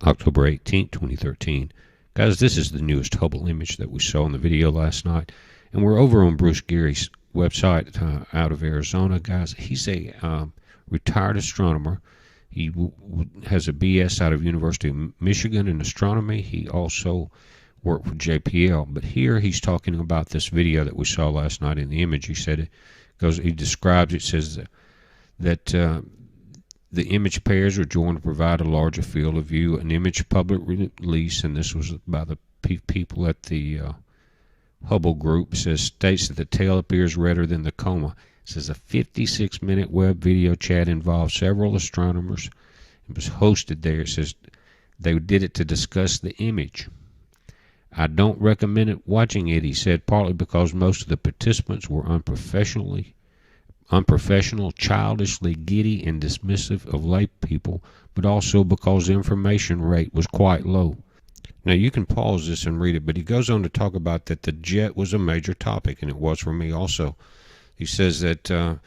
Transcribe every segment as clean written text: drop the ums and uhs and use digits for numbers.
October 18th, 2013. Guys, this is the newest Hubble image that we saw in the video last night. And we're over on Bruce Geary's website out of Arizona. Guys, he's a retired astronomer. He has a BS out of University of Michigan in astronomy. He also worked for JPL. But here he's talking about this video that we saw last night in the image. He said he describes it, says that the image pairs are joined to provide a larger field of view. An image public release, and this was by the people at the Hubble group, states that the tail appears redder than the coma. It says a 56-minute web video chat involved several astronomers. It was hosted there. It says they did it to discuss the image. I don't recommend watching it, he said, partly because most of the participants were unprofessional, childishly giddy, and dismissive of lay people, but also because the information rate was quite low. Now, you can pause this and read it, but he goes on to talk about that the jet was a major topic, and it was for me also. He says that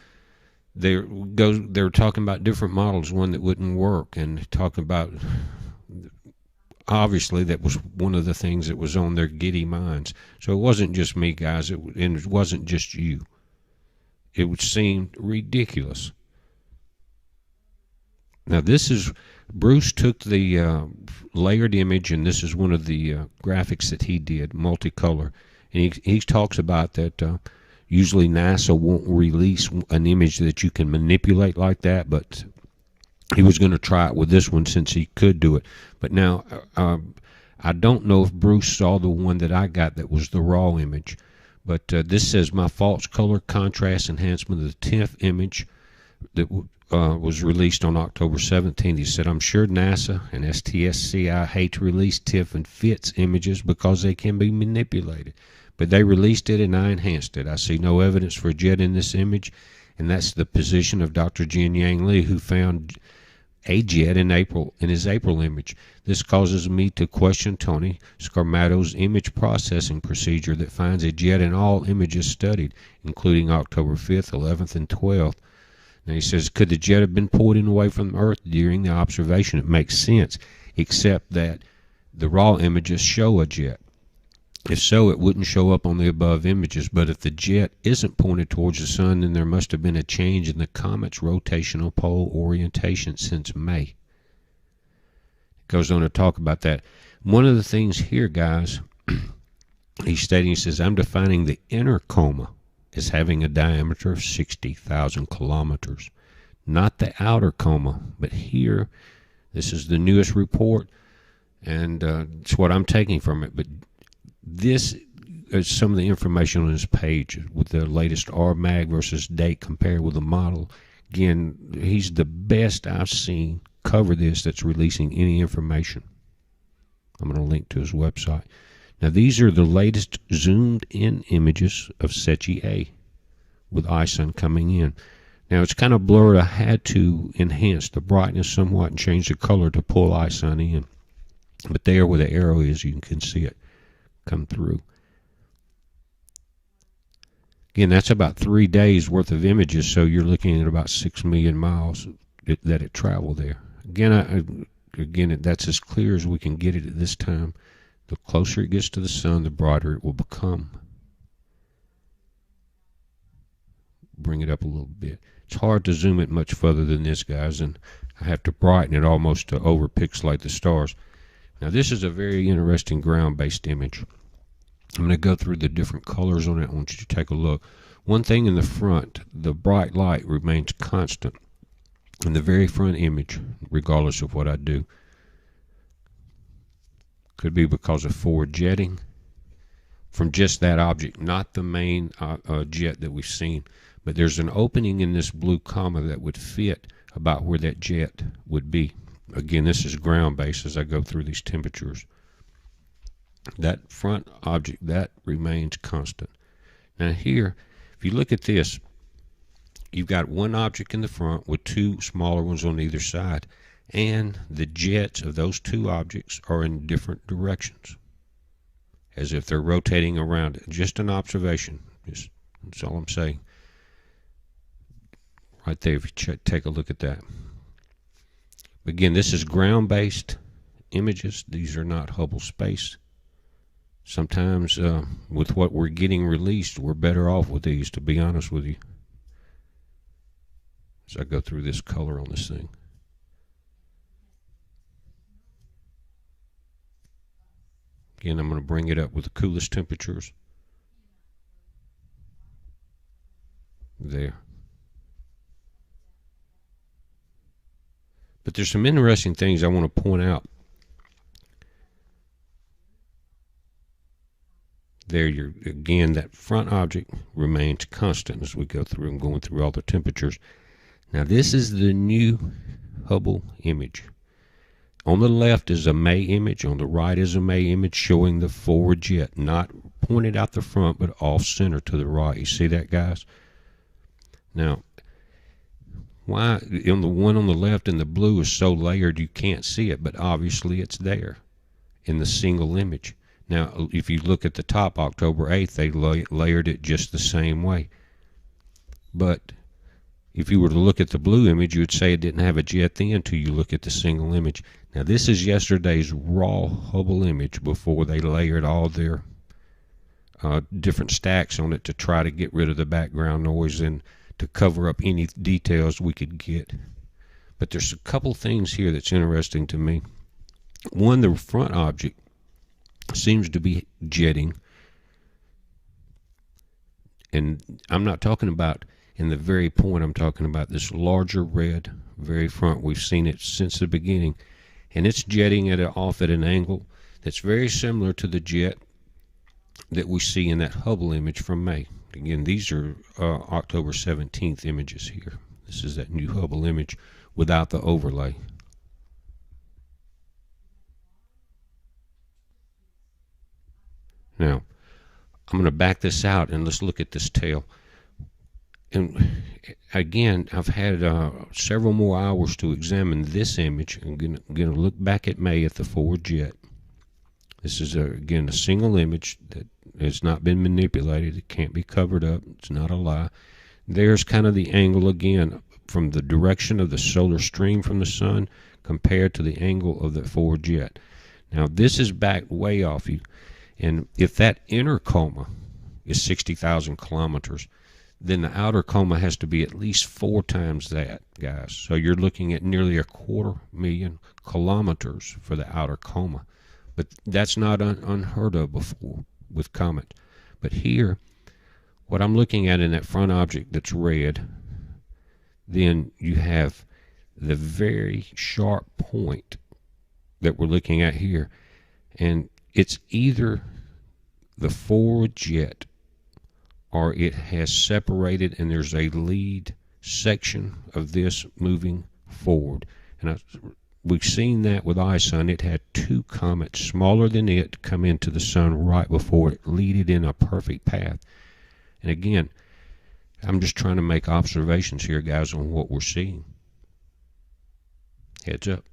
they were talking about different models, one that wouldn't work, and talking about, obviously, that was one of the things that was on their giddy minds. So it wasn't just me, guys, and it wasn't just you. It seemed ridiculous. Now, this is, Bruce took the layered image, and this is one of the graphics that he did, multicolor. And he talks about that usually NASA won't release an image that you can manipulate like that, but he was going to try it with this one since he could do it. But now, I don't know if Bruce saw the one that I got that was the raw image. But this says my false color contrast enhancement of the 10th image that was released on October 17th. He said, I'm sure NASA and STSCI hate to release TIFF and FITS images because they can be manipulated. But they released it and I enhanced it. I see no evidence for a jet in this image, and that's the position of Dr. Jin Yang Lee, who found a jet in his April image. This causes me to question Tony Scarmato's image processing procedure that finds a jet in all images studied, including October 5th, 11th, and 12th. Now he says, could the jet have been pulled away from Earth during the observation? It makes sense, except that the raw images show a jet. If so, it wouldn't show up on the above images, but if the jet isn't pointed towards the sun, then there must have been a change in the comet's rotational pole orientation since May. It goes on to talk about that. One of the things here, guys, he's stating, he says, I'm defining the inner coma as having a diameter of 60,000 kilometers, not the outer coma. But here, this is the newest report, and it's what I'm taking from it. But this is some of the information on this page with the latest RMAG versus date compared with the model. Again, he's the best I've seen cover this that's releasing any information. I'm going to link to his website. Now, these are the latest zoomed-in images of SETI A with ISON coming in. Now, it's kind of blurred. I had to enhance the brightness somewhat and change the color to pull ISON in. But there where the arrow is, you can see it come through. Again, that's about 3 days worth of images, so you're looking at about 6 million miles that it traveled there. Again, that's as clear as we can get it at this time. The closer it gets to the sun, the brighter it will become. Bring it up a little bit. It's hard to zoom it much further than this, guys, and I have to brighten it almost to over-pixelate the stars. Now, this is a very interesting ground-based image. I'm going to go through the different colors on it. I want you to take a look. One thing in the front, the bright light remains constant in the very front image, regardless of what I do. Could be because of forward jetting from just that object, not the main jet that we've seen. But there's an opening in this blue comma that would fit about where that jet would be. Again, this is ground-based as I go through these temperatures. That front object, that remains constant. Now here, if you look at this, you've got one object in the front with two smaller ones on either side. And the jets of those two objects are in different directions, as if they're rotating around it. Just an observation. That's all I'm saying. Right there, if you take a look at that. Again, this is ground-based images. These are not Hubble space. Sometimes with what we're getting released, we're better off with these, to be honest with you. As I go through this color on this thing. Again, I'm going to bring it up with the coolest temperatures. There. But there's some interesting things I want to point out. There, again, that front object remains constant as we go through. I'm going through all the temperatures. Now, this is the new Hubble image. On the left is a May image. On the right is a May image showing the forward jet, not pointed out the front, but off center to the right. You see that, guys? Now, why on the one on the left in the blue is so layered you can't see it, but obviously it's there in the single image. Now, if you look at the top, October 8th, they layered it just the same way. But if you were to look at the blue image, you would say it didn't have a jet then until you look at the single image. Now, this is yesterday's raw Hubble image before they layered all their different stacks on it to try to get rid of the background noise and to cover up any details we could get. But there's a couple things here that's interesting to me. One, the front object seems to be jetting. And I'm not talking about in the very point, I'm talking about this larger red very front. We've seen it since the beginning. And it's jetting off at an angle that's very similar to the jet that we see in that Hubble image from May. Again, these are October 17th images here. This is that new Hubble image without the overlay. Now, I'm going to back this out and let's look at this tail. And again, I've had several more hours to examine this image. I'm going to look back at May at the forward jet. This is, again, a single image that has not been manipulated. It can't be covered up. It's not a lie. There's kind of the angle again from the direction of the solar stream from the sun compared to the angle of the forward jet. Now, this is backed way off you. And if that inner coma is 60,000 kilometers, then the outer coma has to be at least 4 times that, guys. So you're looking at nearly 250,000 kilometers for the outer coma. But that's not unheard of before with comets. But here, what I'm looking at in that front object that's red, then you have the very sharp point that we're looking at here. And it's either the forward jet or it has separated and there's a lead section of this moving forward. And we've seen that with ISON. It had 2 comets smaller than it come into the sun right before it, lead it in a perfect path. And again, I'm just trying to make observations here, guys, on what we're seeing. Heads up.